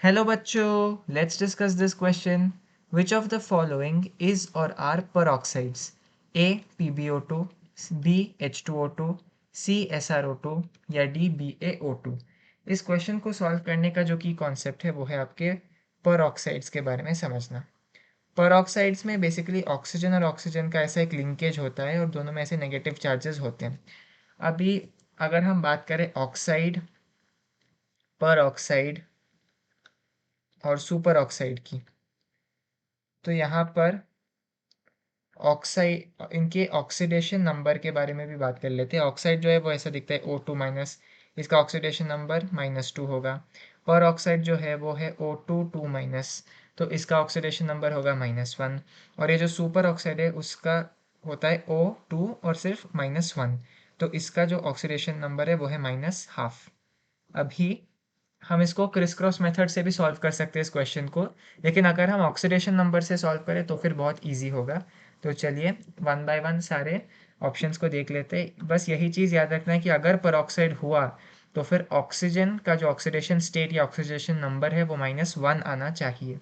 Hello bachcho, let's discuss this question. Which of the following is or are peroxides? A. PbO2, B. H2O2, C. SrO2 या D. BaO2। इस question को solve करने का जो की concept है वो है आपके peroxides के बारे में समझना। peroxides में बेसिकली ऑक्सीजन और ऑक्सीजन का ऐसा एक लिंकेज होता है और दोनों में ऐसे नेगेटिव चार्जेस होते हैं। अभी अगर हम बात करें ऑक्साइड, peroxide और सुपर ऑक्साइड की, तो यहाँ पर ऑक्साइड इनके ऑक्सीडेशन नंबर के बारे में भी बात कर लेते हैं। ऑक्साइड जो है वो ऐसा दिखता है O2 माइनस, इसका ऑक्सीडेशन नंबर -2 होगा। पर ऑक्साइड जो है वो है O2 2 माइनस, तो इसका ऑक्सीडेशन नंबर होगा -1। और ये जो सुपर ऑक्साइड है उसका होता है O2 और सिर्फ -1, तो इसका जो ऑक्सीडेशन नंबर है वो है -1/2। अभी हम इसको क्रिस क्रॉस मेथड से भी सॉल्व कर सकते हैं इस क्वेश्चन को, लेकिन अगर हम ऑक्सीडेशन नंबर से सॉल्व करें तो फिर बहुत इजी होगा। तो चलिए वन बाय वन सारे ऑप्शंस को देख लेते हैं। बस यही चीज़ याद रखना है कि अगर परऑक्साइड हुआ तो फिर ऑक्सीजन का जो ऑक्सीडेशन स्टेट या ऑक्सीडेशन नंबर है वो -1 आना चाहिए।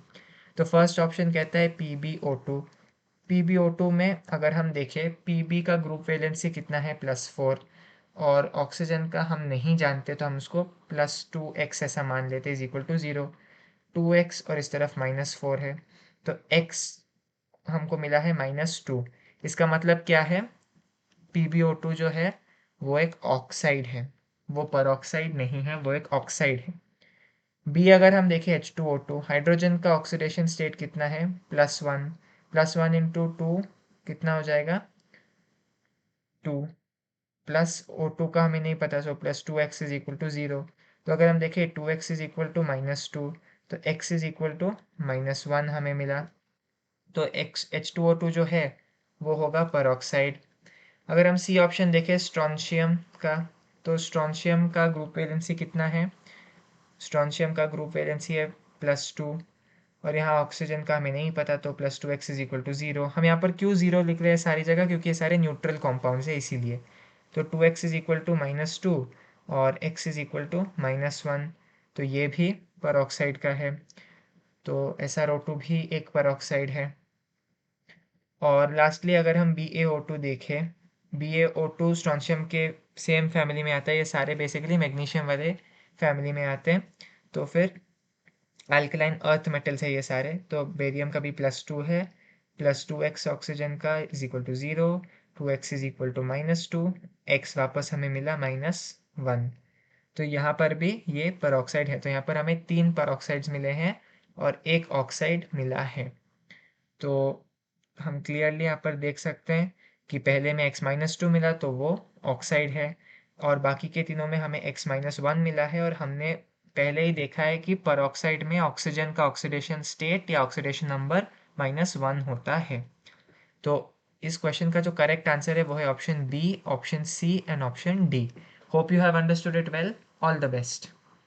तो फर्स्ट ऑप्शन कहता है PbO2। PbO2 में अगर हम देखें Pb का ग्रुप वैलेंसी कितना है +4, और ऑक्सीजन का हम नहीं जानते तो हम उसको +2x ऐसा मान लेते इज इक्वल टू 0। 2x और इस तरफ -4 है, तो x हमको मिला है -2। इसका मतलब क्या है? PbO2 जो है वो एक ऑक्साइड है, वो परऑक्साइड नहीं है, वो एक ऑक्साइड है। बी अगर हम देखें H2O2, हाइड्रोजन का ऑक्सीडेशन स्टेट कितना है +1, +1 इंटू 2 कितना हो जाएगा 2, प्लस O2 का हमें नहीं पता, सो +2x इज इक्वल टू 0। तो अगर हम देखें 2x इज इक्वल टू -2, तो x इज इक्वल टू -1 हमें मिला, तो x H2O2 जो है वो होगा परऑक्साइड। अगर हम सी ऑप्शन देखें स्ट्रॉन्शियम का, तो स्ट्रॉन्शियम का ग्रुप वैलेंसी कितना है? स्ट्रॉन्शियम का ग्रुप वैलेंसी है +2, और यहाँ ऑक्सीजन का हमें नहीं पता, तो +2x इज इक्वल टू 0। हम यहाँ पर क्यों 0 लिख रहे हैं सारी जगह? क्योंकि ये सारे न्यूट्रल कॉम्पाउंड्स है इसीलिए। तो 2x इज इक्वल टू -2 और x इज इक्वल टू -1, तो ये भी परऑक्साइड का है। तो SrO2 भी एक परऑक्साइड है। और लास्टली अगर हम BaO2 देखें, BaO2 स्ट्रॉन्शियम के सेम फैमिली में आता है, ये सारे बेसिकली मैग्नीशियम वाले फैमिली में आते हैं। तो फिर अल्कलाइन अर्थ मेटल्स है ये सारे, तो बेरियम का भी +2 है, +2x ऑक्सीजन का is equal to 0, 2x is equal to -2, x वापस हमें मिला -1। तो यहाँ पर भी ये परऑक्साइड है, तो यहाँ पर हमें 3 परऑक्साइड्स मिले हैं और एक ऑक्साइड मिला है। तो हम क्लियरली यहाँ पर देख सकते हैं कि पहले में x-2 मिला तो वो ऑक्साइड है, और बाकी के तीनों में हमें x-1 मिला है। और हमने पहले ही देखा है कि परऑक्साइड में ऑक्सीजन का ऑक्सीडेशन स्टेट या ऑक्सीडेशन नंबर -1 होता है। तो इस क्वेश्चन का जो करेक्ट आंसर है वो है option B, option C and option D. Hope you have understood it well. All the best.